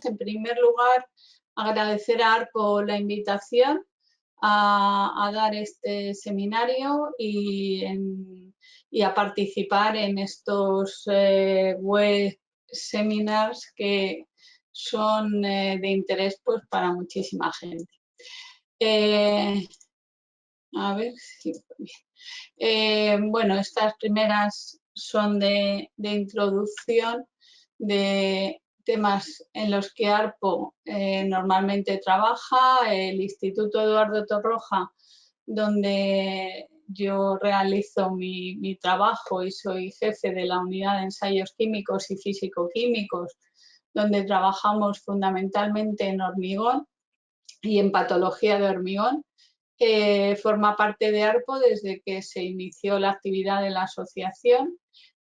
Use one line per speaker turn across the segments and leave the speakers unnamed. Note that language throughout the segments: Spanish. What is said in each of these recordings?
En primer lugar, agradecer a ARPO la invitación a dar este seminario y a participar en estos web seminars que son de interés pues, para muchísima gente. A ver si... bueno, estas primeras son de introducción de temas en los que ARPO normalmente trabaja, el Instituto Eduardo Torroja, donde yo realizo mi trabajo y soy jefe de la unidad de ensayos químicos y físico-químicos, donde trabajamos fundamentalmente en hormigón y en patología de hormigón. Forma parte de ARPO desde que se inició la actividad de la asociación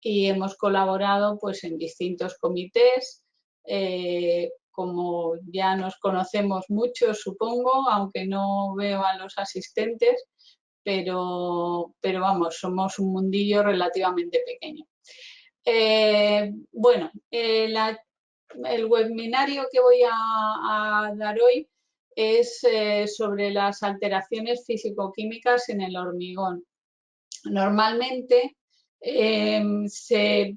y hemos colaborado pues, en distintos comités. Como ya nos conocemos muchos, supongo, aunque no veo a los asistentes, pero vamos, somos un mundillo relativamente pequeño. Bueno, el webinario que voy a dar hoy es sobre las alteraciones físico-químicas en el hormigón. Normalmente se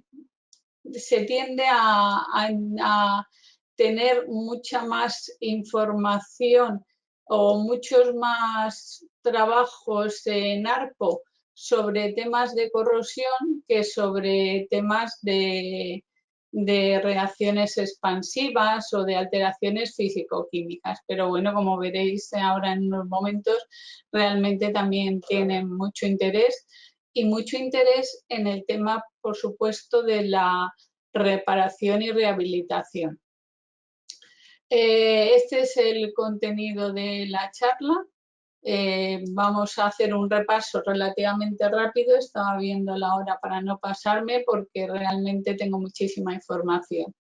tiende a tener mucha más información o muchos más trabajos en ARPO sobre temas de corrosión que sobre temas de reacciones expansivas o de alteraciones físico-químicas. Pero bueno, como veréis ahora en unos momentos, realmente también tienen mucho interés y mucho interés en el tema, por supuesto, de la reparación y rehabilitación. Este es el contenido de la charla. Vamos a hacer un repaso relativamente rápido. Estaba viendo la hora para no pasarme porque realmente tengo muchísima información.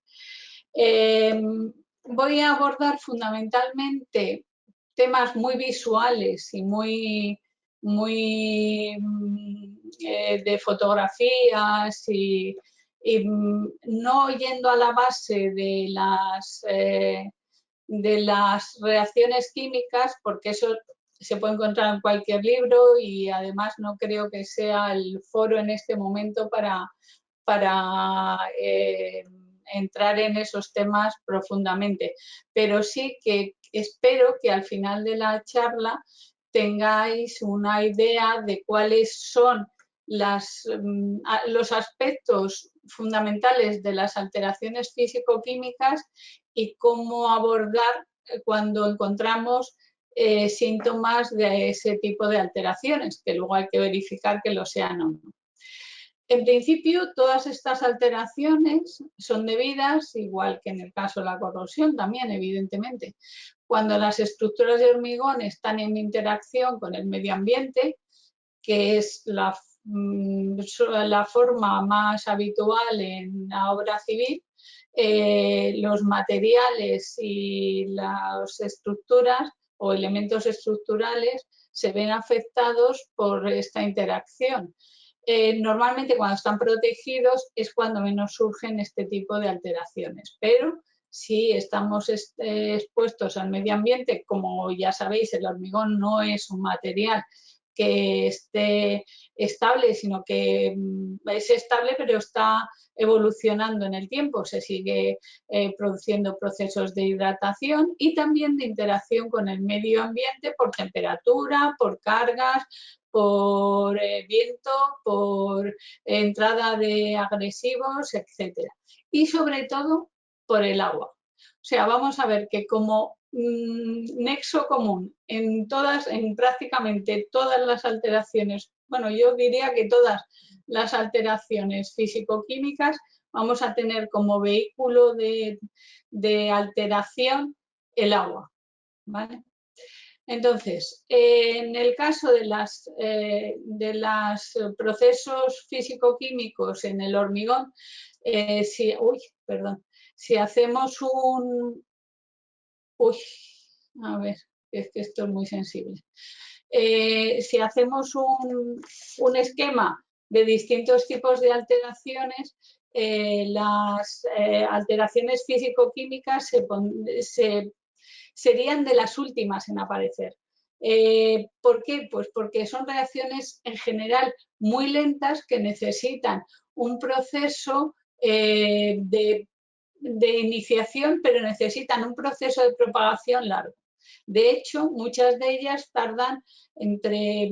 Voy a abordar fundamentalmente temas muy visuales y muy de fotografías y no yendo a la base de las reacciones químicas, porque eso se puede encontrar en cualquier libro y además no creo que sea el foro en este momento para entrar en esos temas profundamente. Pero sí que espero que al final de la charla tengáis una idea de cuáles son los aspectos fundamentales de las alteraciones físico-químicas y cómo abordar cuando encontramos síntomas de ese tipo de alteraciones, que luego hay que verificar que lo sean o no. En principio, todas estas alteraciones son debidas, igual que en el caso de la corrosión también, evidentemente, cuando las estructuras de hormigón están en interacción con el medio ambiente, que es la forma más habitual en la obra civil, los materiales y las estructuras o elementos estructurales se ven afectados por esta interacción. Normalmente cuando están protegidos es cuando menos surgen este tipo de alteraciones, pero si estamos expuestos al medio ambiente, como ya sabéis, el hormigón no es un material que esté estable, sino que es estable pero está evolucionando en el tiempo, se sigue produciendo procesos de hidratación y también de interacción con el medio ambiente por temperatura, por cargas, por viento, por entrada de agresivos, etc. Y sobre todo por el agua. O sea, vamos a ver que como nexo común en prácticamente todas las alteraciones, bueno, yo diría que todas las alteraciones físico-químicas, vamos a tener como vehículo de alteración el agua, ¿vale? Entonces, en el caso de los procesos físico-químicos en el hormigón, si hacemos a ver, es que esto es muy sensible. Si hacemos un esquema de distintos tipos de alteraciones, las alteraciones físico-químicas serían de las últimas en aparecer. ¿Por qué? Pues porque son reacciones en general muy lentas que necesitan un proceso de iniciación, pero necesitan un proceso de propagación largo. De hecho, muchas de ellas tardan entre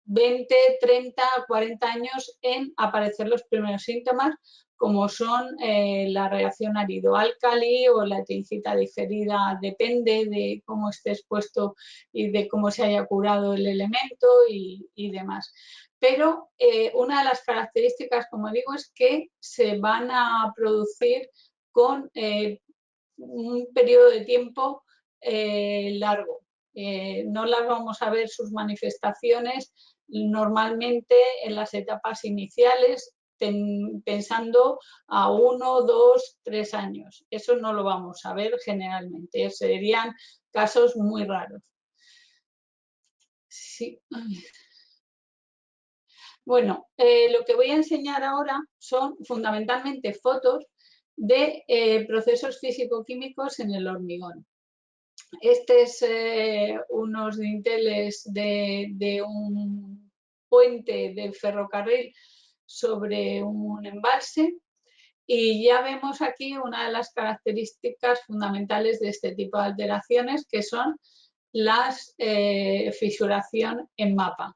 20, 30, 40 años en aparecer los primeros síntomas, como son la reacción ácido-álcali o la etincita diferida, depende de cómo esté expuesto y de cómo se haya curado el elemento y demás. Pero una de las características, como digo, es que se van a producir con un periodo de tiempo largo. No las vamos a ver sus manifestaciones normalmente en las etapas iniciales, pensando a 1, 2, 3 años. Eso no lo vamos a ver generalmente, serían casos muy raros. Sí. Bueno, lo que voy a enseñar ahora son fundamentalmente fotos de procesos físico-químicos en el hormigón. Este es unos dinteles de un puente de ferrocarril sobre un embalse y ya vemos aquí una de las características fundamentales de este tipo de alteraciones, que son las fisuración en mapa.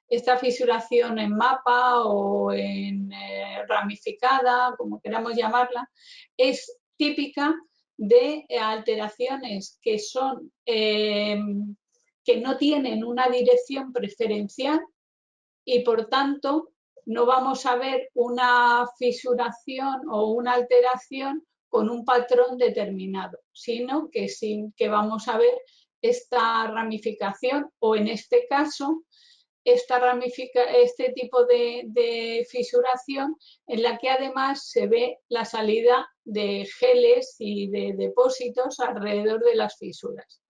Esta fisuración en mapa o en ramificada, como queramos llamarla, es típica de alteraciones que son que no tienen una dirección preferencial y por tanto no vamos a ver una fisuración o una alteración con un patrón determinado, sino que vamos a ver esta ramificación o en este caso este tipo de fisuración en la que además se ve la salida de geles y de depósitos alrededor de las fisuras.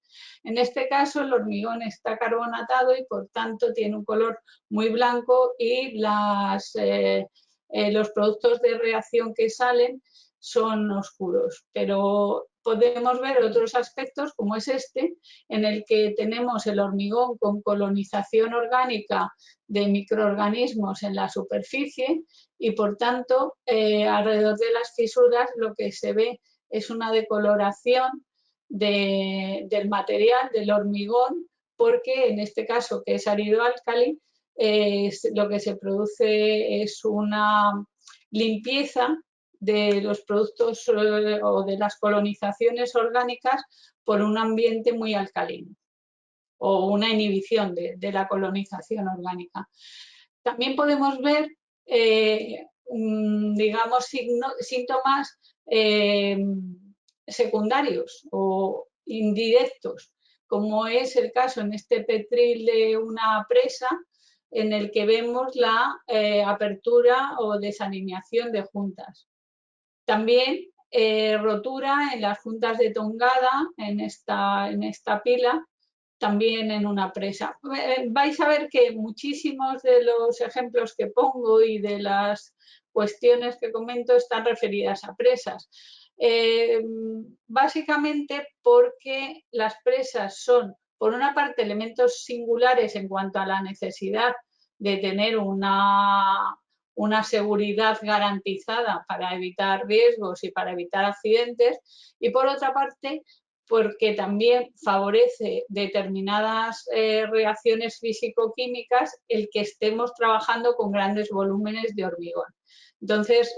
En este caso el hormigón está carbonatado y por tanto tiene un color muy blanco y los productos de reacción que salen son oscuros, pero podemos ver otros aspectos como es este, en el que tenemos el hormigón con colonización orgánica de microorganismos en la superficie y por tanto alrededor de las fisuras lo que se ve es una decoloración del material, del hormigón, porque en este caso que es ácido-álcali, lo que se produce es una limpieza de los productos o de las colonizaciones orgánicas por un ambiente muy alcalino o una inhibición de la colonización orgánica. También podemos ver, digamos, síntomas secundarios o indirectos, como es el caso en este petril de una presa, en el que vemos la apertura o desalineación de juntas. También rotura en las juntas de tongada, en esta pila, también en una presa. Vais a ver que muchísimos de los ejemplos que pongo y de las cuestiones que comento están referidas a presas. Básicamente porque las presas son, por una parte, elementos singulares en cuanto a la necesidad de tener una seguridad garantizada para evitar riesgos y para evitar accidentes, y por otra parte porque también favorece determinadas reacciones físico-químicas el que estemos trabajando con grandes volúmenes de hormigón. Entonces,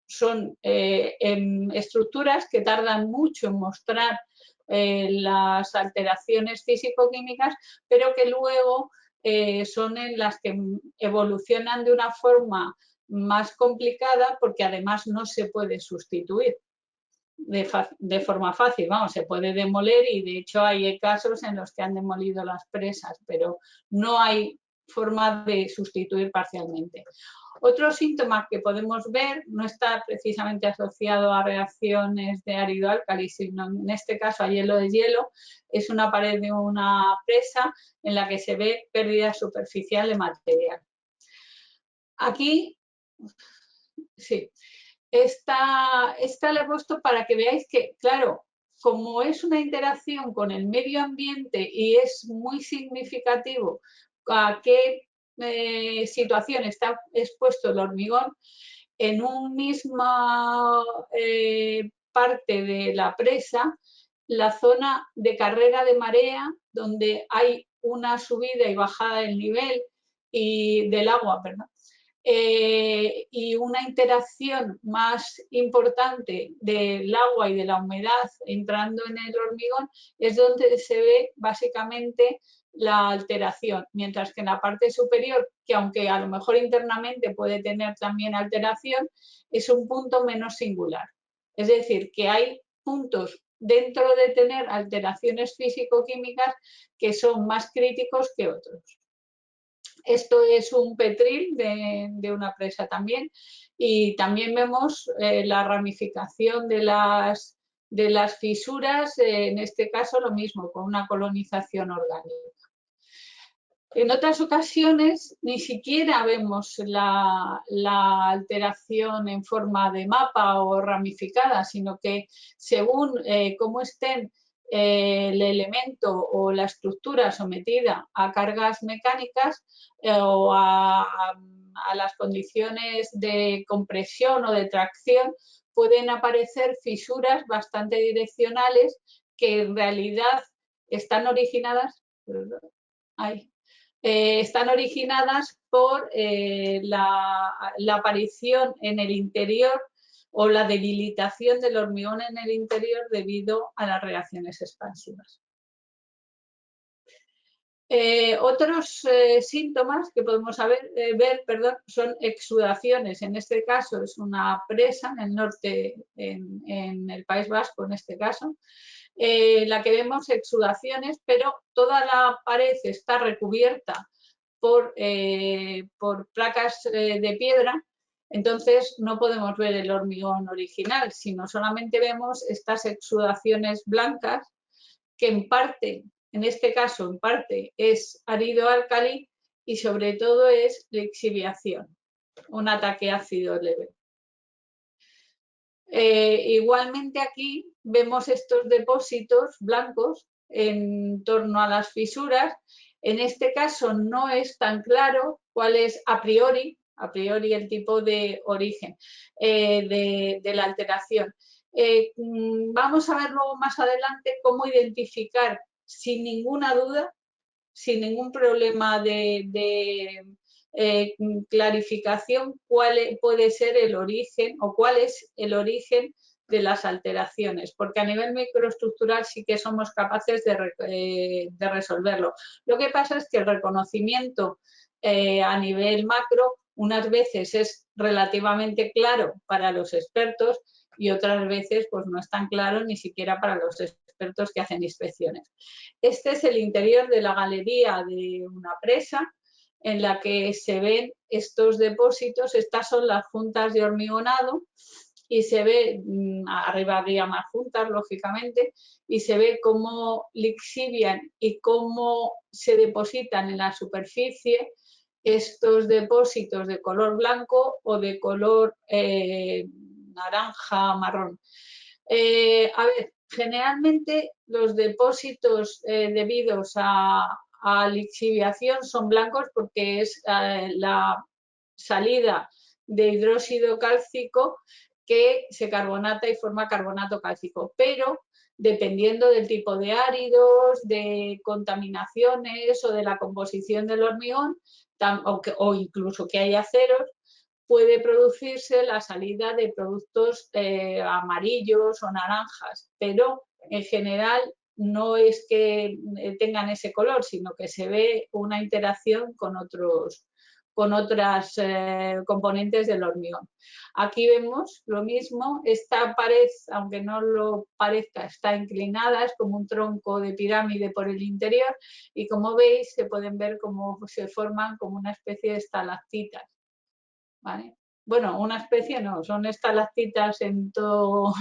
son estructuras que tardan mucho en mostrar las alteraciones físico-químicas, pero que luego son en las que evolucionan de una forma más complicada porque además no se puede sustituir de forma fácil, vamos, se puede demoler y de hecho hay casos en los que han demolido las presas, pero no hay forma de sustituir parcialmente. Otro síntoma que podemos ver no está precisamente asociado a reacciones de ácido-álcali, sino en este caso a hielo de hielo, es una pared de una presa en la que se ve pérdida superficial de material. Aquí, sí. esta la he puesto para que veáis que, claro, como es una interacción con el medio ambiente y es muy significativo a qué situación está expuesto el hormigón, en una misma parte de la presa, la zona de carrera de marea, donde hay una subida y bajada del nivel y del agua, perdón, y una interacción más importante del agua y de la humedad entrando en el hormigón, es donde se ve básicamente la alteración, mientras que en la parte superior, que aunque a lo mejor internamente puede tener también alteración, es un punto menos singular. Es decir, que hay puntos dentro de tener alteraciones físico-químicas que son más críticos que otros. Esto es un petril de una presa también, y también vemos la ramificación de las fisuras, en este caso lo mismo, con una colonización orgánica. En otras ocasiones ni siquiera vemos la alteración en forma de mapa o ramificada, sino que según cómo estén el elemento o la estructura sometida a cargas mecánicas o a las condiciones de compresión o de tracción, pueden aparecer fisuras bastante direccionales que en realidad están originadas... Ay, están originadas por la aparición en el interior o la debilitación del hormigón en el interior debido a las reacciones expansivas. Otros síntomas que podemos ver son exudaciones. En este caso es una presa en el norte, en el País Vasco en este caso, la que vemos exudaciones, pero toda la pared está recubierta por placas de piedra, entonces no podemos ver el hormigón original, sino solamente vemos estas exudaciones blancas que en este caso en parte es ácido-álcali y sobre todo es lixiviación, un ataque ácido leve. Igualmente aquí vemos estos depósitos blancos en torno a las fisuras. En este caso no es tan claro cuál es a priori el tipo de origen de la alteración. Vamos a ver luego más adelante cómo identificar sin ninguna duda, sin ningún problema de clarificación, cuál puede ser el origen o cuál es el origen de las alteraciones, porque a nivel microestructural sí que somos capaces de resolverlo. Lo que pasa es que el reconocimiento a nivel macro unas veces es relativamente claro para los expertos y otras veces pues no es tan claro ni siquiera para los expertos que hacen inspecciones. Este es el interior de la galería de una presa en la que se ven estos depósitos. Estas son las juntas de hormigonado y se ve, arriba habría más juntas lógicamente, y se ve cómo lixivian y cómo se depositan en la superficie estos depósitos de color blanco o de color naranja, marrón. A ver, generalmente los depósitos debidos a lixiviación son blancos porque es la salida de hidróxido cálcico que se carbonata y forma carbonato cálcico, pero dependiendo del tipo de áridos, de contaminaciones o de la composición del hormigón, o incluso que haya ceros, puede producirse la salida de productos amarillos o naranjas, pero en general no es que tengan ese color, sino que se ve una interacción con otras componentes del hormigón. Aquí vemos lo mismo, esta pared, aunque no lo parezca, está inclinada, es como un tronco de pirámide por el interior y como veis se pueden ver cómo se forman como una especie de estalactitas. ¿Vale? Bueno, una especie no, son estalactitas en toda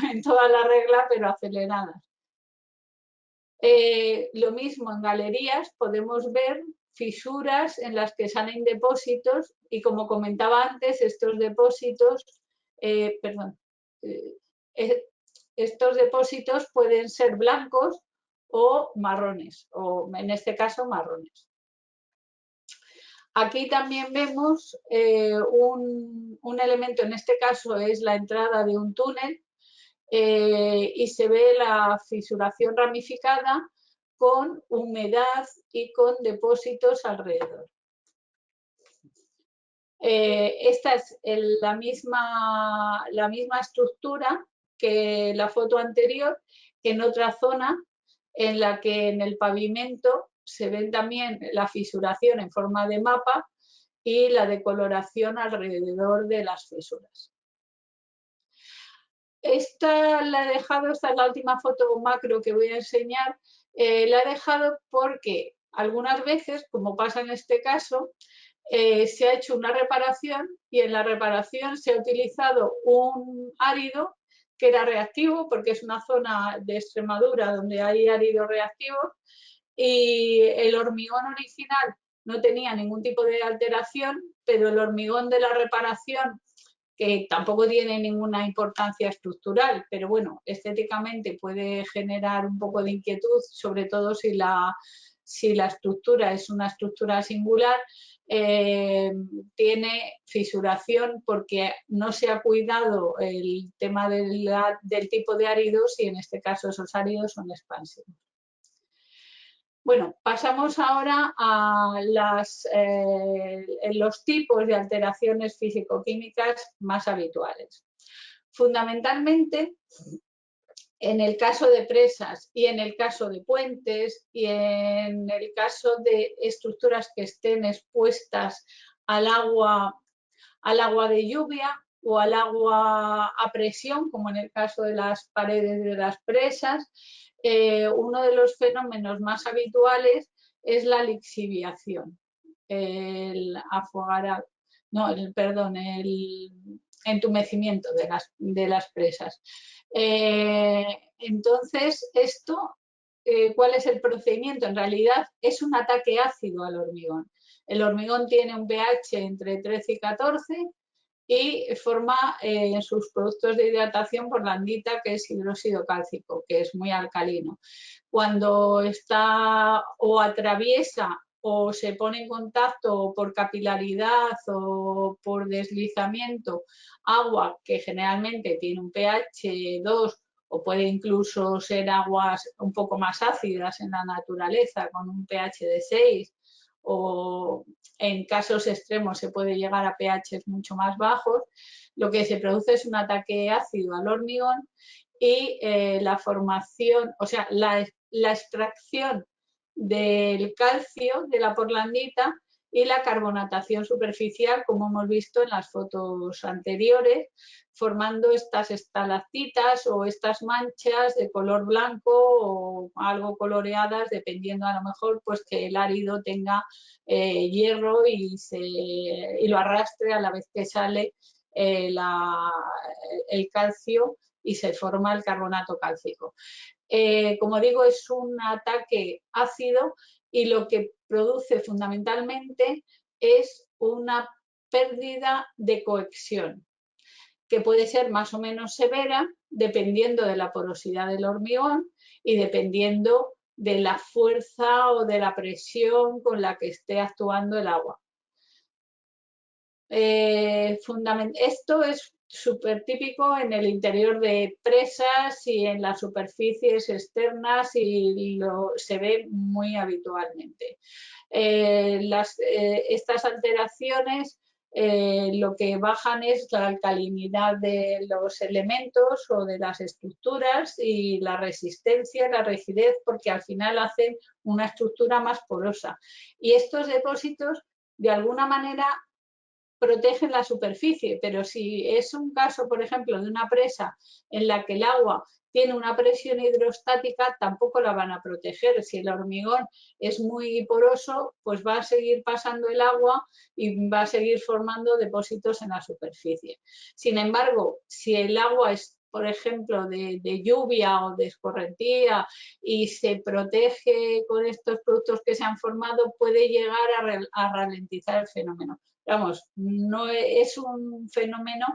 la regla, pero aceleradas. Lo mismo en galerías, podemos ver fisuras en las que salen depósitos y como comentaba antes, estos depósitos estos depósitos pueden ser blancos o marrones, o en este caso marrones. Aquí también vemos un elemento, en este caso es la entrada de un túnel, y se ve la fisuración ramificada con humedad y con depósitos alrededor. Esta es la misma estructura que la foto anterior, en otra zona en la que en el pavimento se ven también la fisuración en forma de mapa y la decoloración alrededor de las fisuras. Esta la he dejado, esta es la última foto macro que voy a enseñar, la he dejado porque algunas veces, como pasa en este caso, se ha hecho una reparación y en la reparación se ha utilizado un árido que era reactivo, porque es una zona de Extremadura donde hay áridos reactivos, y el hormigón original no tenía ningún tipo de alteración, pero el hormigón de la reparación, que tampoco tiene ninguna importancia estructural, pero bueno, estéticamente puede generar un poco de inquietud, sobre todo si la estructura es una estructura singular, tiene fisuración porque no se ha cuidado el tema del tipo de áridos y en este caso esos áridos son expansivos. Bueno, pasamos ahora a los tipos de alteraciones físico-químicas más habituales. Fundamentalmente, en el caso de presas y en el caso de puentes y en el caso de estructuras que estén expuestas al agua de lluvia o al agua a presión, como en el caso de las paredes de las presas, uno de los fenómenos más habituales es la lixiviación, el entumecimiento de las presas. Entonces, ¿cuál es el procedimiento? En realidad es un ataque ácido al hormigón. El hormigón tiene un pH entre 13 y 14 y forma en sus productos de hidratación porlandita, que es hidróxido cálcico, que es muy alcalino. Cuando está o atraviesa o se pone en contacto por capilaridad o por deslizamiento agua que generalmente tiene un pH 2 o puede incluso ser aguas un poco más ácidas en la naturaleza con un pH de 6, o en casos extremos se puede llegar a pHs mucho más bajos, lo que se produce es un ataque ácido al hormigón y la formación, o sea, la extracción del calcio de la porlandita y la carbonatación superficial, como hemos visto en las fotos anteriores, formando estas estalactitas o estas manchas de color blanco o algo coloreadas, dependiendo a lo mejor pues que el árido tenga hierro y lo arrastre a la vez que sale el calcio y se forma el carbonato cálcico. Como digo, es un ataque ácido y lo que produce fundamentalmente es una pérdida de cohesión, que puede ser más o menos severa dependiendo de la porosidad del hormigón y dependiendo de la fuerza o de la presión con la que esté actuando el agua. Esto es súper típico en el interior de presas y en las superficies externas y se ve muy habitualmente. Estas alteraciones lo que bajan es la alcalinidad de los elementos o de las estructuras y la resistencia, la rigidez, porque al final hacen una estructura más porosa. Y estos depósitos, de alguna manera, protegen la superficie, pero si es un caso, por ejemplo, de una presa en la que el agua tiene una presión hidrostática, tampoco la van a proteger. Si el hormigón es muy poroso, pues va a seguir pasando el agua y va a seguir formando depósitos en la superficie. Sin embargo, si el agua es, por ejemplo, de lluvia o de escorrentía y se protege con estos productos que se han formado, puede llegar a ralentizar el fenómeno. Vamos, no es un fenómeno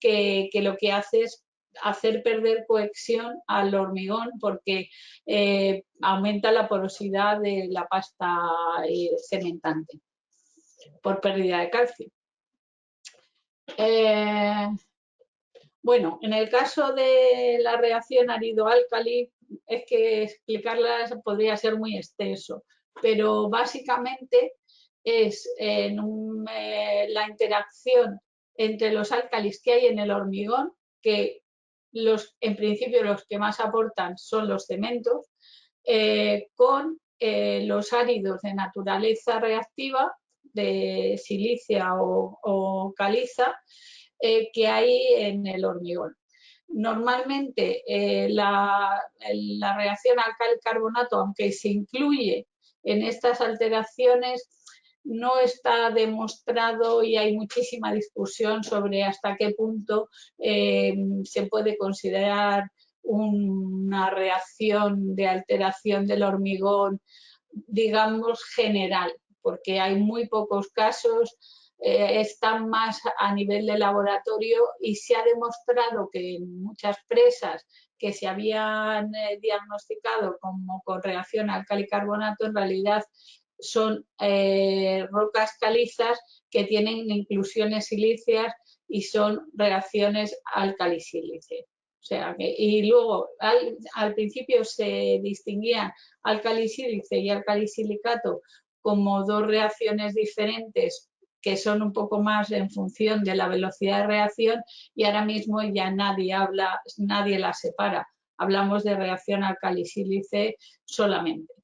que lo que hace es hacer perder cohesión al hormigón porque aumenta la porosidad de la pasta cementante por pérdida de calcio. Bueno, en el caso de la reacción árido-álcali, es que explicarlas podría ser muy extenso, pero básicamente es la interacción entre los álcalis que hay en el hormigón, que en principio los que más aportan son los cementos, con los áridos de naturaleza reactiva, de silicia o caliza, que hay en el hormigón. Normalmente la reacción álcali-carbonato, aunque se incluye en estas alteraciones, no está demostrado y hay muchísima discusión sobre hasta qué punto se puede considerar una reacción de alteración del hormigón, digamos, general, porque hay muy pocos casos, están más a nivel de laboratorio y se ha demostrado que en muchas presas que se habían diagnosticado como con reacción álcali-carbonato, en realidad son rocas calizas que tienen inclusiones silíceas y son reacciones álcali-sílice. O sea, y luego al principio se distinguían álcali-sílice y álcali-silicato como dos reacciones diferentes que son un poco más en función de la velocidad de reacción, y ahora mismo ya nadie las separa. Hablamos de reacción álcali-sílice solamente.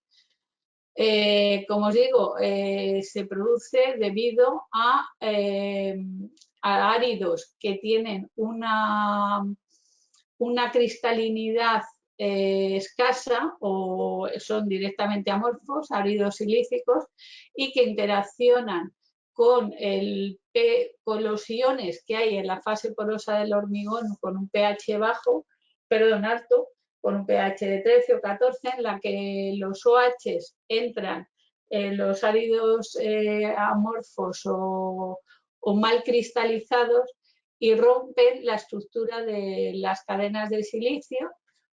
Como os digo, se produce debido a áridos que tienen una cristalinidad escasa o son directamente amorfos, áridos silícicos, y que interaccionan con los iones que hay en la fase porosa del hormigón con un pH alto, con un pH de 13 o 14, en la que los OH entran en los áridos amorfos o mal cristalizados y rompen la estructura de las cadenas de silicio,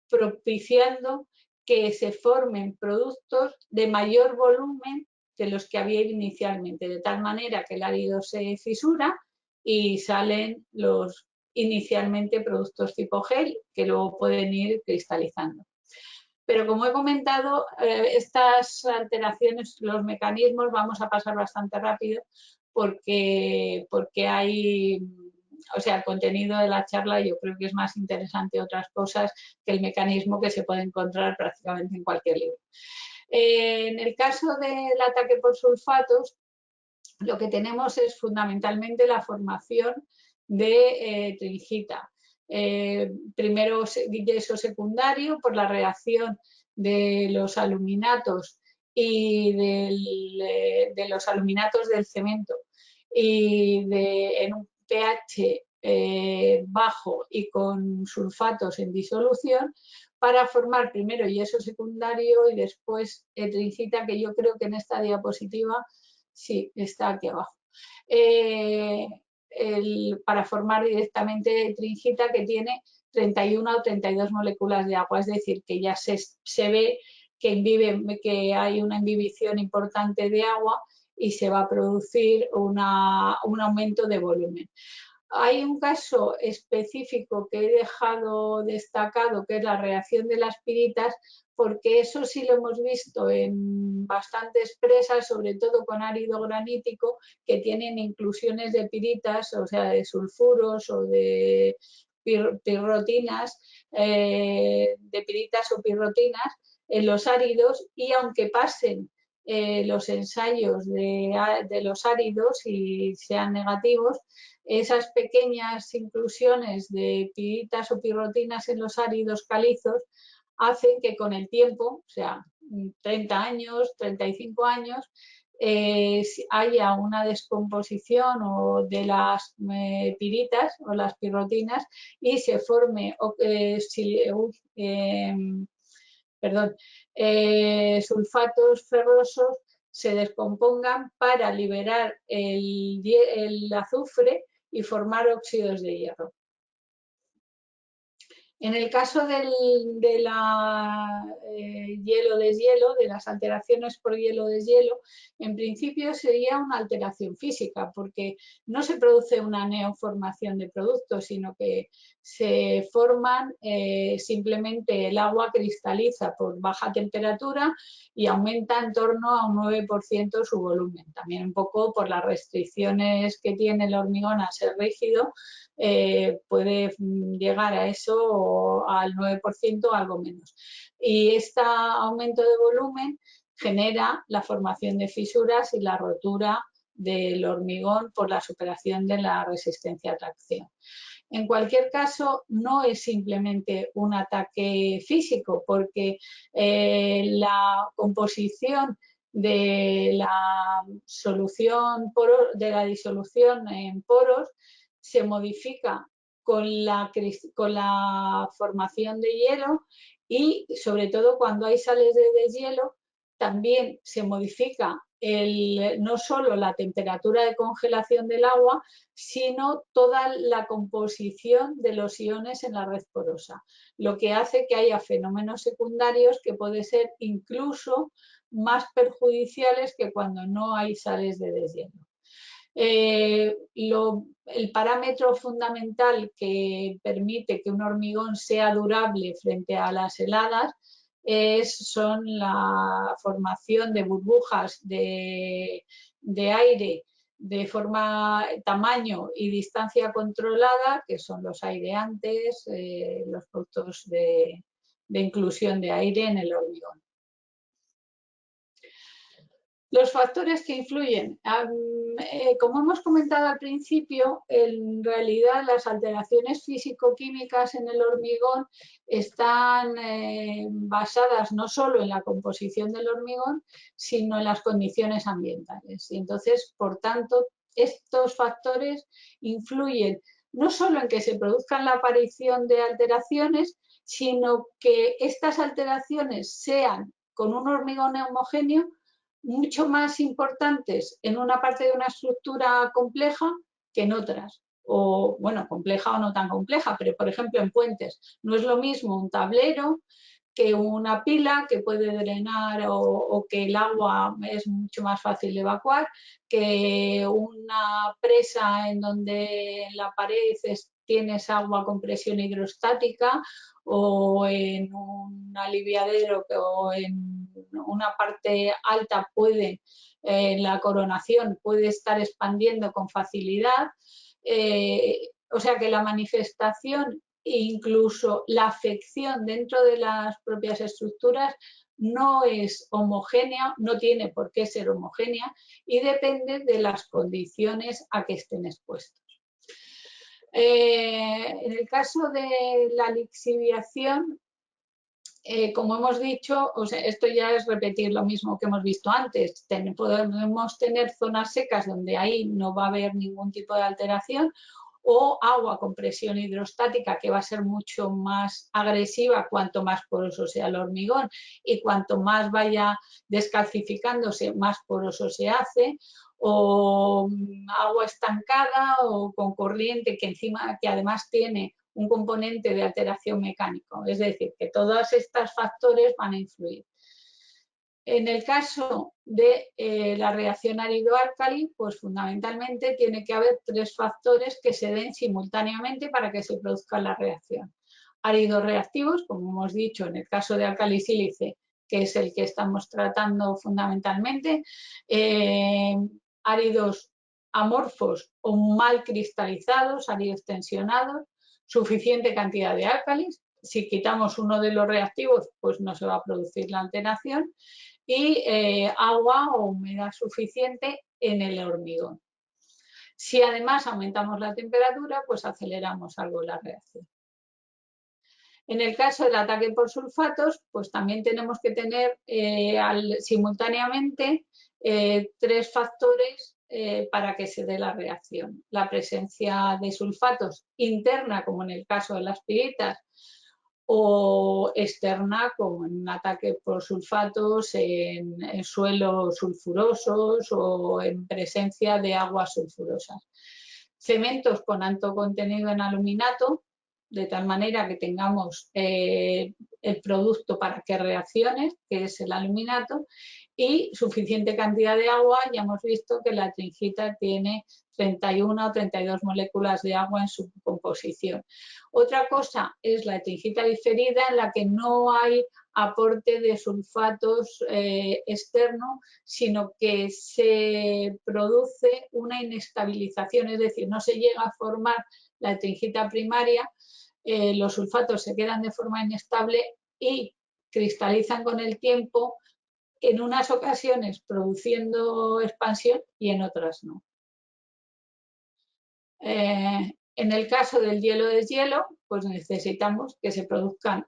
propiciando que se formen productos de mayor volumen de los que había inicialmente, de tal manera que el árido se fisura y salen los inicialmente productos tipo gel que luego pueden ir cristalizando. Pero como he comentado, estas alteraciones, los mecanismos, vamos a pasar bastante rápido porque hay, o sea, el contenido de la charla yo creo que es más interesante otras cosas que el mecanismo que se puede encontrar prácticamente en cualquier libro. En el caso del ataque por sulfatos, lo que tenemos es fundamentalmente la formación de tringita. Primero yeso secundario por la reacción de los aluminatos y de los aluminatos del cemento y en un pH bajo y con sulfatos en disolución, para formar primero yeso secundario y después tringita, que yo creo que en esta diapositiva sí está aquí abajo. Para formar directamente tringita, que tiene 31 o 32 moléculas de agua, es decir, que ya se ve que hay una inhibición importante de agua y se va a producir un aumento de volumen. Hay un caso específico que he dejado destacado, que es la reacción de las piritas, porque eso sí lo hemos visto en bastantes presas, sobre todo con árido granítico, que tienen inclusiones de piritas, o sea, de sulfuros o de pirrotinas, de piritas o pirrotinas en los áridos, y aunque pasen los ensayos de los áridos y sean negativos, esas pequeñas inclusiones de piritas o pirrotinas en los áridos calizos hacen que con el tiempo, o sea, 30 años, 35 años, haya una descomposición de las piritas o las pirrotinas y se forme sulfatos ferrosos, se descompongan para liberar el azufre y formar óxidos de hierro. En el caso de la hielo-deshielo, de las alteraciones por hielo-deshielo, en principio sería una alteración física, porque no se produce una neoformación de productos, sino que se forman, simplemente el agua cristaliza por baja temperatura y aumenta en torno a un 9% su volumen. También un poco por las restricciones que tiene el hormigón a ser rígido, puede llegar a eso o al 9% o algo menos. Y este aumento de volumen genera la formación de fisuras y la rotura del hormigón por la superación de la resistencia a tracción. En cualquier caso, no es simplemente un ataque físico, porque la composición de la solución de la disolución en poros se modifica con la formación de hielo y, sobre todo, cuando hay sales de deshielo, también se modifica no solo la temperatura de congelación del agua, sino toda la composición de los iones en la red porosa, lo que hace que haya fenómenos secundarios que pueden ser incluso más perjudiciales que cuando no hay sales de deshielo. El parámetro fundamental que permite que un hormigón sea durable frente a las heladas son la formación de burbujas de aire de tamaño y distancia controlada, que son los aireantes, los productos de inclusión de aire en el hormigón. Los factores que influyen. Como hemos comentado al principio, en realidad las alteraciones físico-químicas en el hormigón están basadas no solo en la composición del hormigón, sino en las condiciones ambientales. Y entonces, por tanto, estos factores influyen no solo en que se produzcan la aparición de alteraciones, sino que estas alteraciones sean con un hormigón homogéneo mucho más importantes en una parte de una estructura compleja que en otras. O, bueno, compleja o no tan compleja, pero por ejemplo en puentes. No es lo mismo un tablero que una pila que puede drenar o que el agua es mucho más fácil de evacuar, que una presa en donde en la pared tienes agua con presión hidrostática, o en un aliviadero o en una parte alta en la coronación puede estar expandiendo con facilidad. O sea que la manifestación e incluso la afección dentro de las propias estructuras no es homogénea, no tiene por qué ser homogénea y depende de las condiciones a que estén expuestos. En el caso de la lixiviación, como hemos dicho, o sea, esto ya es repetir lo mismo que hemos visto antes. Podemos tener zonas secas donde ahí no va a haber ningún tipo de alteración, o agua con presión hidrostática, que va a ser mucho más agresiva cuanto más poroso sea el hormigón, y cuanto más vaya descalcificándose, más poroso se hace, o agua estancada o con corriente que además tiene un componente de alteración mecánico. Es decir, que todos estos factores van a influir. En el caso de la reacción árido-álcali, pues fundamentalmente tiene que haber tres factores que se den simultáneamente para que se produzca la reacción. Áridos reactivos, como hemos dicho en el caso de álcali-sílice, que es el que estamos tratando fundamentalmente, áridos amorfos o mal cristalizados, áridos tensionados, suficiente cantidad de álcalis. Si quitamos uno de los reactivos, pues no se va a producir la alteración, y agua o humedad suficiente en el hormigón. Si además aumentamos la temperatura, pues aceleramos algo la reacción. En el caso del ataque por sulfatos, pues también tenemos que tener simultáneamente tres factores para que se dé la reacción. La presencia de sulfatos interna, como en el caso de las piritas, o externa, como en un ataque por sulfatos en suelos sulfurosos o en presencia de aguas sulfurosas. Cementos con alto contenido en aluminato, de tal manera que tengamos el producto para que reaccione, que es el aluminato, y suficiente cantidad de agua. Ya hemos visto que la tringita tiene 31 o 32 moléculas de agua en su composición. Otra cosa es la tringita diferida, en la que no hay aporte de sulfatos externo, sino que se produce una inestabilización, es decir, no se llega a formar la tringita primaria, los sulfatos se quedan de forma inestable y cristalizan con el tiempo, en unas ocasiones produciendo expansión y en otras no. En el caso del hielo-deshielo, pues necesitamos que se produzcan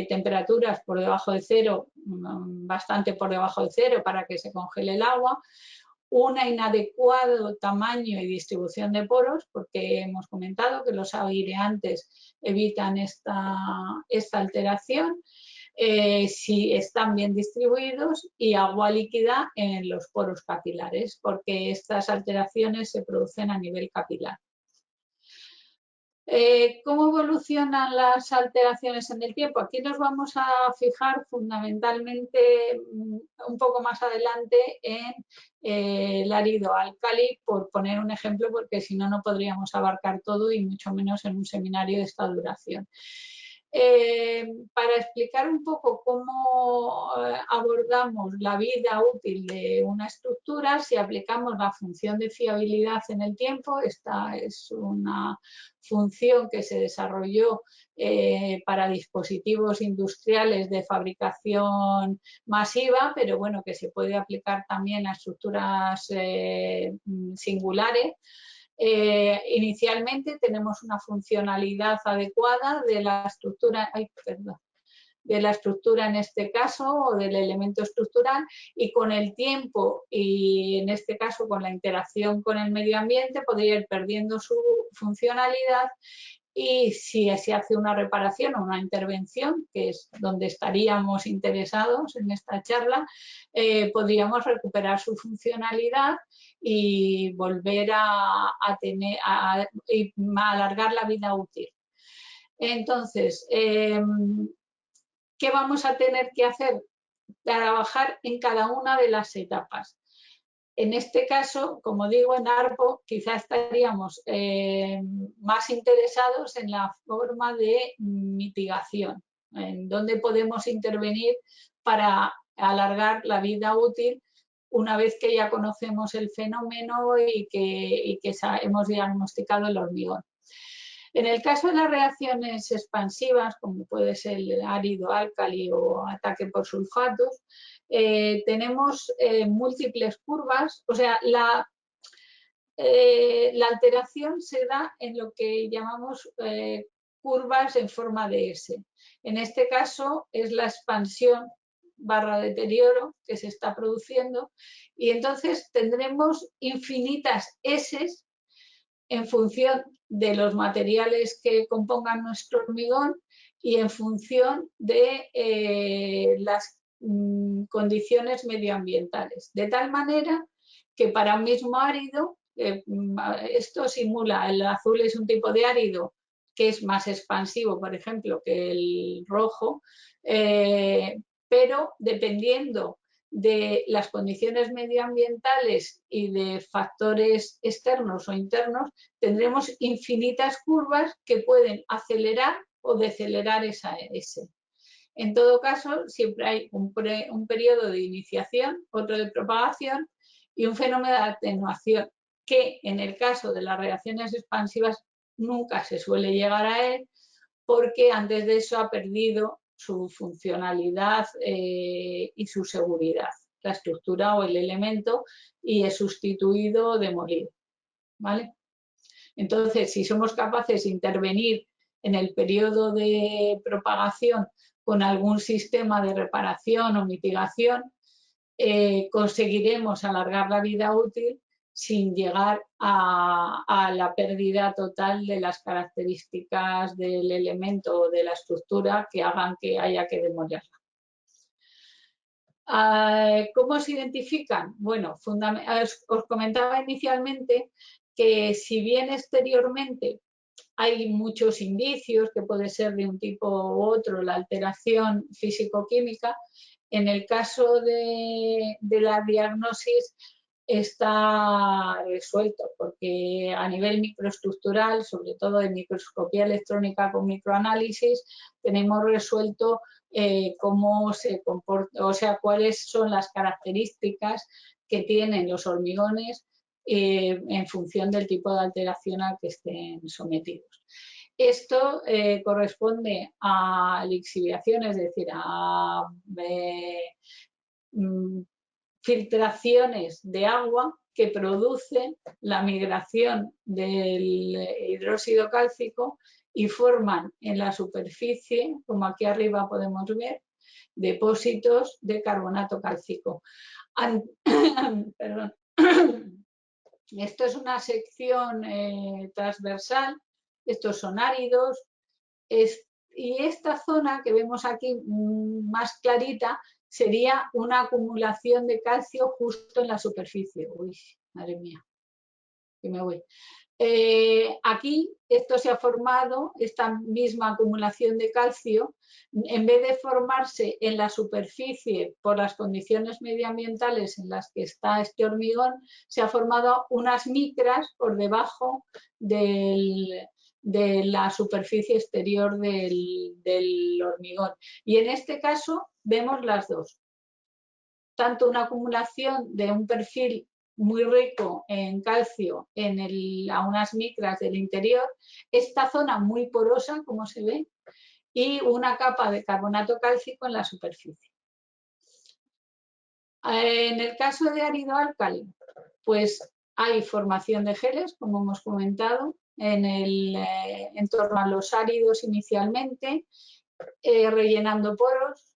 temperaturas por debajo de cero, bastante por debajo de cero, para que se congele el agua, un inadecuado tamaño y distribución de poros, porque hemos comentado que los aireantes evitan esta alteración, si están bien distribuidos, y agua líquida en los poros capilares, porque estas alteraciones se producen a nivel capilar. ¿Cómo evolucionan las alteraciones en el tiempo? Aquí nos vamos a fijar fundamentalmente un poco más adelante en el árido álcali, por poner un ejemplo, porque si no, no podríamos abarcar todo, y mucho menos en un seminario de esta duración. Para explicar un poco cómo abordamos la vida útil de una estructura, si aplicamos la función de fiabilidad en el tiempo, esta es una función que se desarrolló para dispositivos industriales de fabricación masiva, pero bueno, que se puede aplicar también a estructuras singulares. Inicialmente tenemos una funcionalidad adecuada de la estructura, de la estructura en este caso, o del elemento estructural, y con el tiempo, y en este caso con la interacción con el medio ambiente, podría ir perdiendo su funcionalidad, y si se hace una reparación o una intervención, que es donde estaríamos interesados en esta charla, podríamos recuperar su funcionalidad y volver a alargar la vida útil. Entonces, ¿qué vamos a tener que hacer? Trabajar en cada una de las etapas. En este caso, como digo, en ARPO quizá estaríamos más interesados en la forma de mitigación, en dónde podemos intervenir para alargar la vida útil una vez que ya conocemos el fenómeno y que hemos diagnosticado el hormigón. En el caso de las reacciones expansivas, como puede ser el árido álcali o ataque por sulfatos, tenemos múltiples curvas. O sea, la alteración se da en lo que llamamos curvas en forma de S. En este caso es la expansión / deterioro que se está produciendo, y entonces tendremos infinitas S en función de los materiales que compongan nuestro hormigón y en función de las condiciones medioambientales. De tal manera que para un mismo árido, esto simula, el azul es un tipo de árido que es más expansivo, por ejemplo, que el rojo, pero dependiendo de las condiciones medioambientales y de factores externos o internos, tendremos infinitas curvas que pueden acelerar o decelerar esa S. En todo caso, siempre hay un periodo de iniciación, otro de propagación y un fenómeno de atenuación, que en el caso de las reacciones expansivas nunca se suele llegar a él, porque antes de eso ha perdido su funcionalidad y su seguridad, la estructura o el elemento, y es sustituido o demolido, ¿vale? Entonces, si somos capaces de intervenir en el periodo de propagación con algún sistema de reparación o mitigación, conseguiremos alargar la vida útil sin llegar a la pérdida total de las características del elemento o de la estructura que hagan que haya que demolerla. ¿Cómo se identifican? Bueno, os comentaba inicialmente que si bien exteriormente hay muchos indicios que puede ser de un tipo u otro la alteración físico-química. En el caso de la diagnosis está resuelto porque a nivel microestructural, sobre todo en microscopía electrónica con microanálisis, tenemos resuelto cómo se comporta, o sea, cuáles son las características que tienen los hormigones en función del tipo de alteración al que estén sometidos. Esto corresponde a lixiviación, es decir, a filtraciones de agua que producen la migración del hidróxido cálcico y forman en la superficie, como aquí arriba podemos ver, depósitos de carbonato cálcico. Perdón. Esto es una sección transversal, estos son áridos, y esta zona que vemos aquí más clarita sería una acumulación de calcio justo en la superficie. Uy, madre mía, que me voy. Aquí esto se ha formado, esta misma acumulación de calcio, en vez de formarse en la superficie por las condiciones medioambientales en las que está este hormigón, se ha formado unas micras por debajo de la superficie exterior del hormigón. Y en este caso vemos las dos. Tanto una acumulación de un perfil muy rico en calcio a unas micras del interior, esta zona muy porosa, como se ve, y una capa de carbonato cálcico en la superficie. En el caso de árido álcali, pues hay formación de geles, como hemos comentado, en torno a los áridos inicialmente, rellenando poros.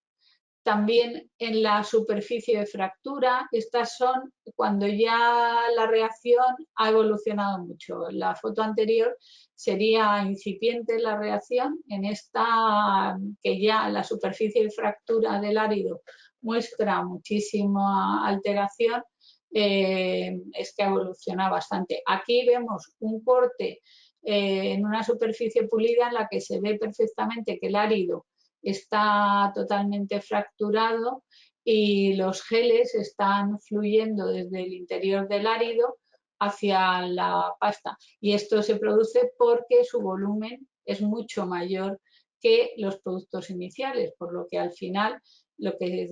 También en la superficie de fractura, estas son cuando ya la reacción ha evolucionado mucho. En la foto anterior sería incipiente la reacción, en esta que ya la superficie de fractura del árido muestra muchísima alteración, es que evoluciona bastante. Aquí vemos un corte en una superficie pulida en la que se ve perfectamente que el árido está totalmente fracturado y los geles están fluyendo desde el interior del árido hacia la pasta. Y esto se produce porque su volumen es mucho mayor que los productos iniciales, por lo que al final lo que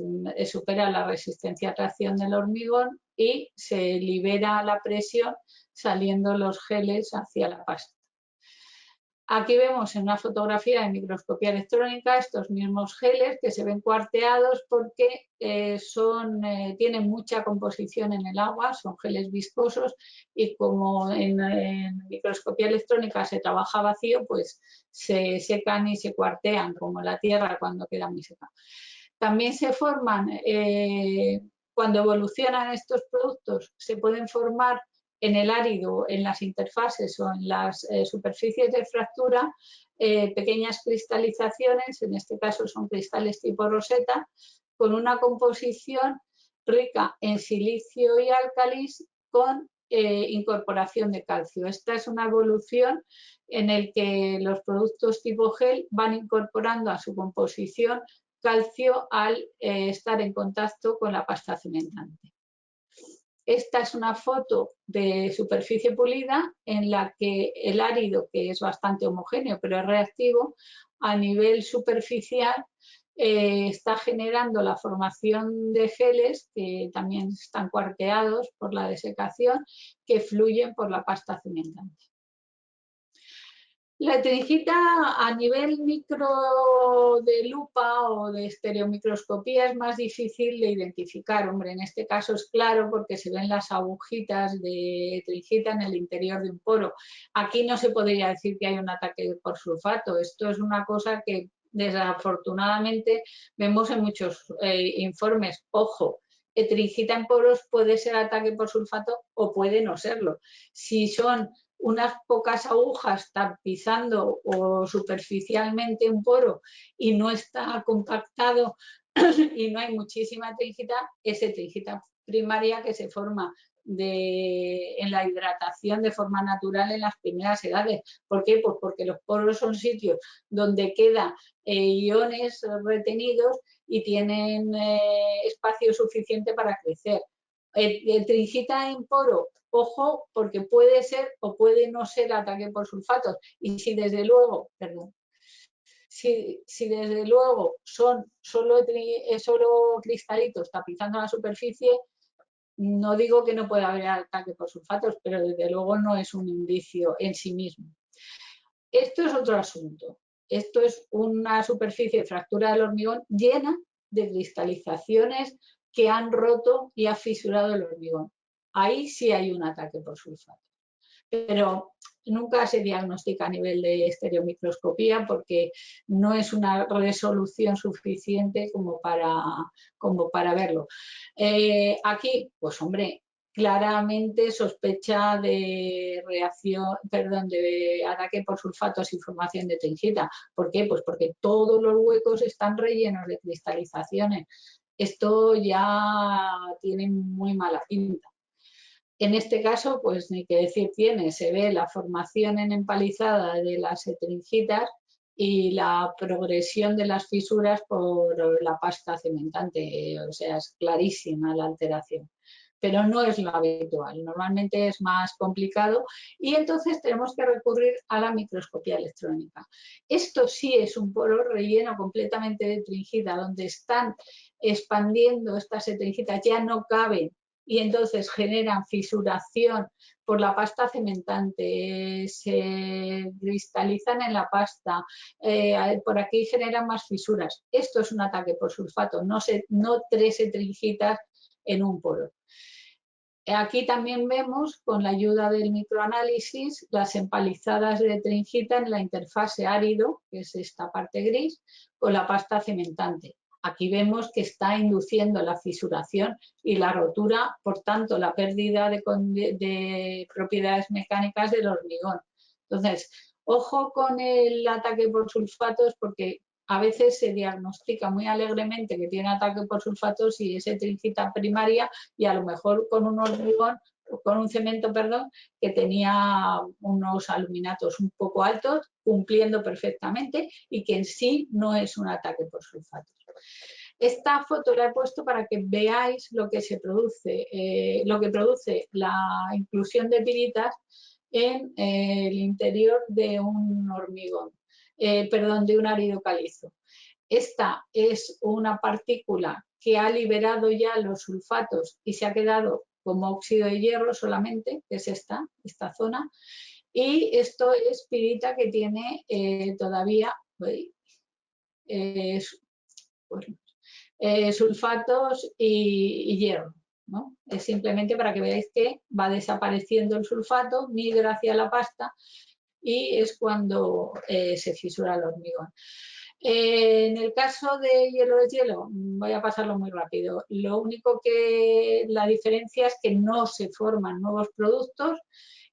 supera la resistencia a tracción del hormigón y se libera la presión saliendo los geles hacia la pasta. Aquí vemos en una fotografía de microscopía electrónica estos mismos geles que se ven cuarteados porque tienen mucha composición en el agua, son geles viscosos y como en microscopía electrónica se trabaja vacío, pues se secan y se cuartean como la tierra cuando queda muy seca. También se forman, cuando evolucionan estos productos, se pueden formar en el árido, en las interfases o en las superficies de fractura, pequeñas cristalizaciones, en este caso son cristales tipo roseta, con una composición rica en silicio y álcalis con incorporación de calcio. Esta es una evolución en la que los productos tipo gel van incorporando a su composición calcio al estar en contacto con la pasta cimentante. Esta es una foto de superficie pulida en la que el árido, que es bastante homogéneo pero es reactivo, a nivel superficial está generando la formación de geles que también están cuarteados por la desecación que fluyen por la pasta cimentante. La etringita a nivel micro de lupa o de estereomicroscopía es más difícil de identificar. Hombre, en este caso es claro porque se ven las agujitas de etringita en el interior de un poro. Aquí no se podría decir que hay un ataque por sulfato. Esto es una cosa que desafortunadamente vemos en muchos informes. Ojo, etringita en poros puede ser ataque por sulfato o puede no serlo. Si son unas pocas agujas tapizando o superficialmente un poro y no está compactado y no hay muchísima etringita, es etringita primaria que se forma en la hidratación de forma natural en las primeras edades. ¿Por qué? Pues porque los poros son sitios donde quedan iones retenidos y tienen espacio suficiente para crecer. El tringita en poro, ojo, porque puede ser o puede no ser ataque por sulfatos. Y si desde luego, perdón, si desde luego son solo cristalitos tapizando la superficie, no digo que no pueda haber ataque por sulfatos, pero desde luego no es un indicio en sí mismo. Esto es otro asunto. Esto es una superficie de fractura del hormigón llena de cristalizaciones que han roto y ha fisurado el hormigón. Ahí sí hay un ataque por sulfato. Pero nunca se diagnostica a nivel de estereomicroscopía porque no es una resolución suficiente como para verlo. Aquí, pues hombre, claramente sospecha de de ataque por sulfatos y formación de tringita. ¿Por qué? Pues porque todos los huecos están rellenos de cristalizaciones. Esto ya tiene muy mala pinta. En este caso, pues ni que decir tiene, se ve la formación en empalizada de las tringitas y la progresión de las fisuras por la pasta cementante, o sea, es clarísima la alteración. Pero no es lo habitual, normalmente es más complicado y entonces tenemos que recurrir a la microscopía electrónica. Esto sí es un poro relleno completamente de tringita, donde están expandiendo estas tringitas, ya no caben y entonces generan fisuración por la pasta cementante, se cristalizan en la pasta, por aquí generan más fisuras. Esto es un ataque por sulfato, no 13 tringitas en un poro. Aquí también vemos, con la ayuda del microanálisis, las empalizadas de tringita en la interfase árido, que es esta parte gris, con la pasta cementante. Aquí vemos que está induciendo la fisuración y la rotura, por tanto, la pérdida de propiedades mecánicas del hormigón. Entonces, ojo con el ataque por sulfatos porque a veces se diagnostica muy alegremente que tiene ataque por sulfatos y es tringita primaria y a lo mejor con un hormigón, con un cemento, perdón, que tenía unos aluminatos un poco altos, cumpliendo perfectamente y que en sí no es un ataque por sulfatos. Esta foto la he puesto para que veáis lo que se produce, lo que produce la inclusión de piritas en el interior de un hormigón. De un árido calizo. Esta es una partícula que ha liberado ya los sulfatos y se ha quedado como óxido de hierro solamente, que es esta zona. Y esto es pirita que tiene todavía sulfatos y hierro, ¿no? Es simplemente para que veáis que va desapareciendo el sulfato, migra hacia la pasta y es cuando se fisura el hormigón. En el caso de hielo es hielo, voy a pasarlo muy rápido. Lo único que la diferencia es que no se forman nuevos productos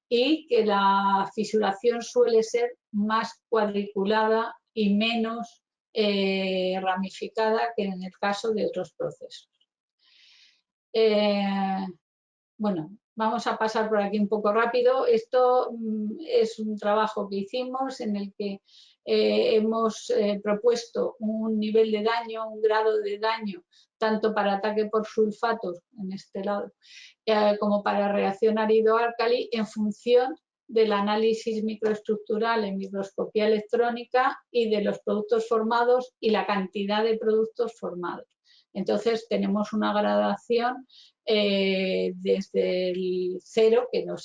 y que la fisuración suele ser más cuadriculada y menos ramificada que en el caso de otros procesos. Bueno, vamos a pasar por aquí un poco rápido. Esto es un trabajo que hicimos en el que hemos propuesto un nivel de daño, un grado de daño, tanto para ataque por sulfatos, en este lado, como para reacción árido-álcali, en función del análisis microestructural en microscopía electrónica y de los productos formados y la cantidad de productos formados. Entonces tenemos una gradación desde el 0, que no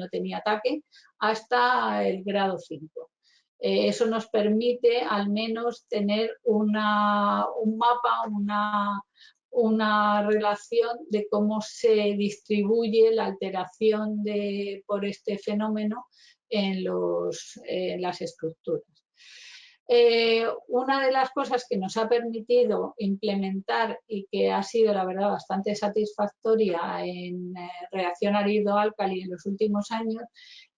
tenía ataque, hasta el grado 5. Eso nos permite al menos tener un mapa, una relación de cómo se distribuye la alteración por este fenómeno en las estructuras. Una de las cosas que nos ha permitido implementar y que ha sido, la verdad, bastante satisfactoria en reacción árido-álcali en los últimos años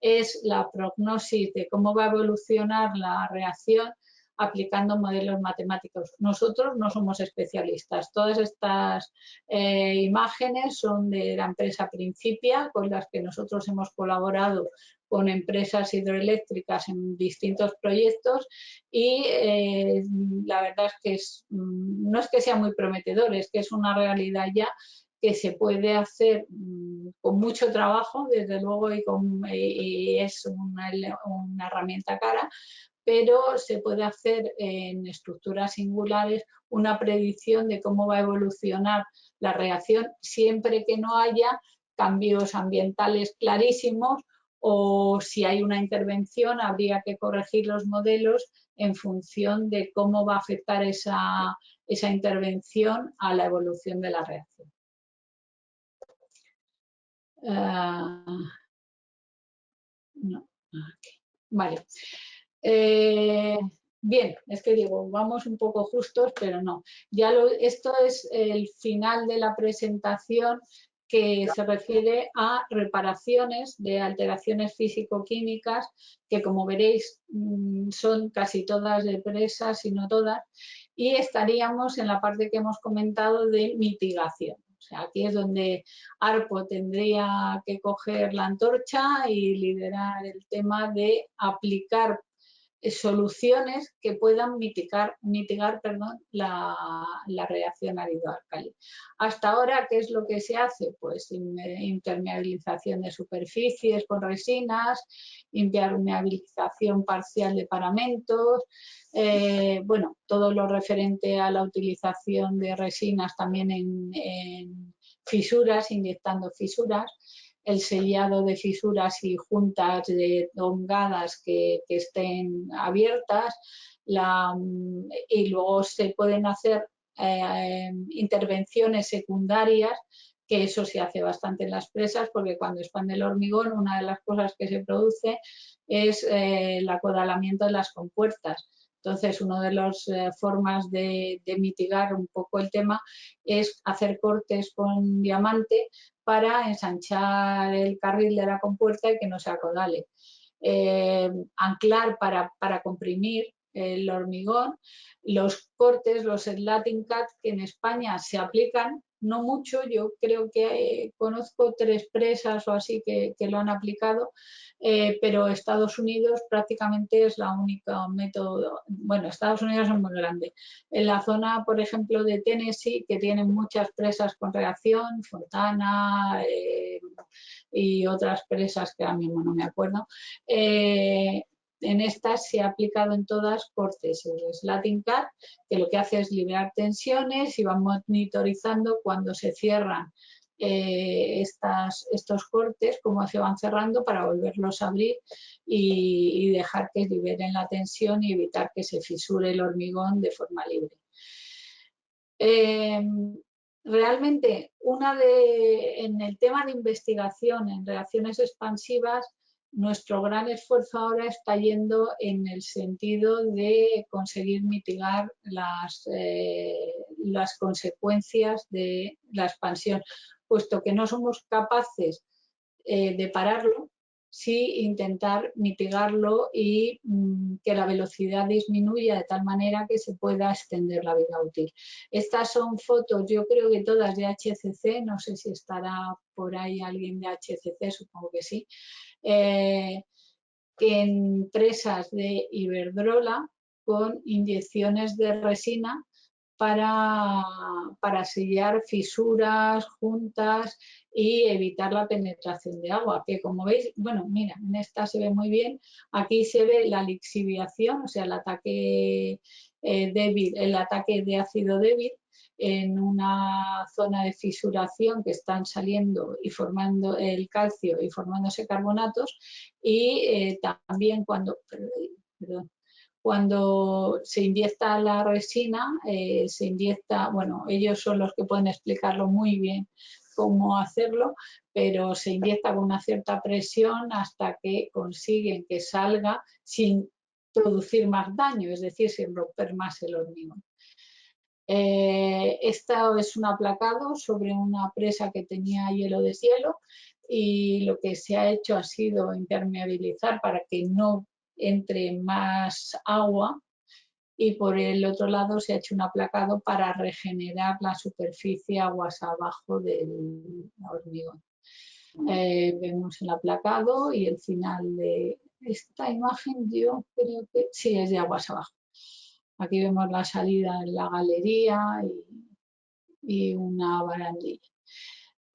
es la prognosis de cómo va a evolucionar la reacción aplicando modelos matemáticos. Nosotros no somos especialistas. Todas estas imágenes son de la empresa Principia, con las que nosotros hemos colaborado con empresas hidroeléctricas en distintos proyectos y la verdad es que no es que sea muy prometedor, es que es una realidad ya que se puede hacer con mucho trabajo, desde luego, y es una herramienta cara, pero se puede hacer en estructuras singulares una predicción de cómo va a evolucionar la reacción siempre que no haya cambios ambientales clarísimos, o si hay una intervención habría que corregir los modelos en función de cómo va a afectar esa intervención a la evolución de la reacción. No, aquí. Vale. Bien, es que digo, vamos un poco justos, pero no. Esto es el final de la presentación, que se refiere a reparaciones de alteraciones físico-químicas, que como veréis son casi todas de presas, si no todas, y estaríamos en la parte que hemos comentado de mitigación. O sea, aquí es donde ARPO tendría que coger la antorcha y liderar el tema de aplicar soluciones que puedan mitigar la reacción ácido-alcali. Hasta ahora, ¿qué es lo que se hace? Pues impermeabilización de superficies con resinas, impermeabilización parcial de paramentos, bueno, todo lo referente a la utilización de resinas también en fisuras, inyectando fisuras, el sellado de fisuras y juntas hongadas que estén abiertas, y luego se pueden hacer intervenciones secundarias, que eso se hace bastante en las presas, porque cuando expande el hormigón, una de las cosas que se produce es el acodalamiento de las compuertas. Entonces, una de las formas de mitigar un poco el tema es hacer cortes con diamante para ensanchar el carril de la compuerta y que no se acodale. Anclar para comprimir el hormigón, los cortes, los slatting cut, que en España se aplican, no mucho, yo creo que conozco 3 presas o así que lo han aplicado, pero Estados Unidos prácticamente es la única método. Bueno, Estados Unidos es muy grande. En la zona, por ejemplo, de Tennessee, que tienen muchas presas con reacción, Fontana y otras presas que ahora mismo no me acuerdo, en estas se ha aplicado en todas cortes el slatting cut, que lo que hace es liberar tensiones y va monitorizando cuando se cierran estos cortes, cómo se van cerrando, para volverlos a abrir y dejar que liberen la tensión y evitar que se fisure el hormigón de forma libre. Realmente, en el tema de investigación en reacciones expansivas, nuestro gran esfuerzo ahora está yendo en el sentido de conseguir mitigar las consecuencias de la expansión, puesto que no somos capaces de pararlo, sí intentar mitigarlo y que la velocidad disminuya de tal manera que se pueda extender la vida útil. Estas son fotos, yo creo que todas de HCC, no sé si estará por ahí alguien de HCC, supongo que sí, en presas de Iberdrola con inyecciones de resina para sellar fisuras, juntas y evitar la penetración de agua, que como veis, bueno, mira, en esta se ve muy bien, aquí se ve la lixiviación, o sea, el ataque débil, el ataque de ácido débil en una zona de fisuración que están saliendo y formando el calcio y formándose carbonatos, y también cuando se inyecta la resina, se inyecta, bueno, ellos son los que pueden explicarlo muy bien cómo hacerlo, pero se inyecta con una cierta presión hasta que consiguen que salga sin producir más daño, es decir, sin romper más el hormigón. Esta es un aplacado sobre una presa que tenía hielo de cielo, y lo que se ha hecho ha sido impermeabilizar para que no entre más agua, y por el otro lado se ha hecho un aplacado para regenerar la superficie aguas abajo del hormigón. Vemos el aplacado y el final de esta imagen, yo creo que sí es de aguas abajo. Aquí vemos la salida en la galería y una barandilla.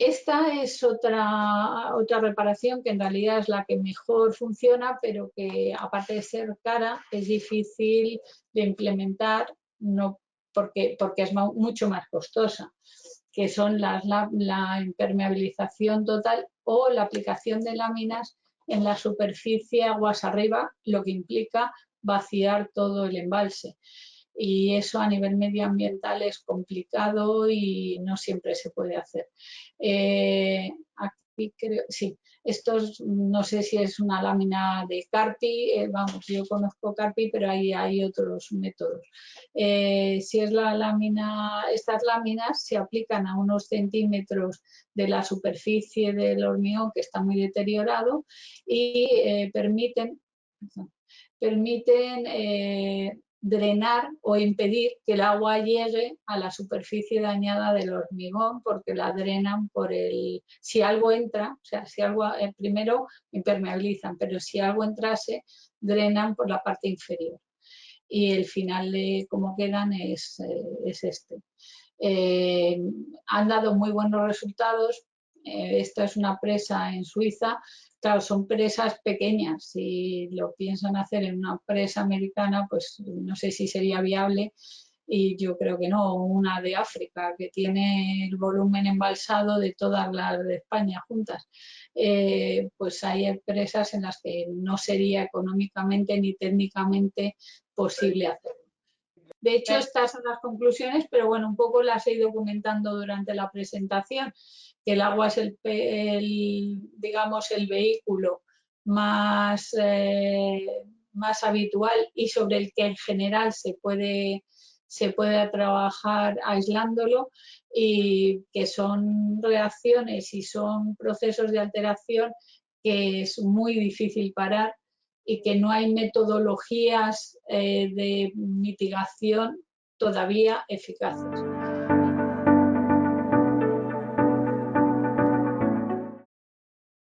Esta es otra reparación que en realidad es la que mejor funciona, pero que aparte de ser cara es difícil de implementar, no porque es mucho más costosa, que son la impermeabilización total o la aplicación de láminas en la superficie aguas arriba, lo que implica vaciar todo el embalse. Y eso a nivel medioambiental es complicado y no siempre se puede hacer. Aquí creo, sí, no sé si es una lámina de Carpi, vamos, yo conozco Carpi, pero ahí hay otros métodos. Si es la lámina, estas láminas se aplican a unos centímetros de la superficie del hormigón que está muy deteriorado y permiten drenar o impedir que el agua llegue a la superficie dañada del hormigón porque la drenan si algo entra, o sea, si algo, primero impermeabilizan, pero si algo entrase, drenan por la parte inferior. Y el final de cómo quedan es este. Han dado muy buenos resultados. Esta es una presa en Suiza. Claro, son presas pequeñas. Si lo piensan hacer en una presa americana, pues no sé si sería viable y yo creo que no. Una de África que tiene el volumen embalsado de todas las de España juntas. Pues hay presas en las que no sería económicamente ni técnicamente posible hacerlo. De hecho, estas son las conclusiones, pero bueno, un poco las he ido comentando durante la presentación, que el agua es digamos, el vehículo más habitual y sobre el que en general se puede trabajar aislándolo y que son reacciones y son procesos de alteración que es muy difícil parar y que no hay metodologías de mitigación todavía eficaces.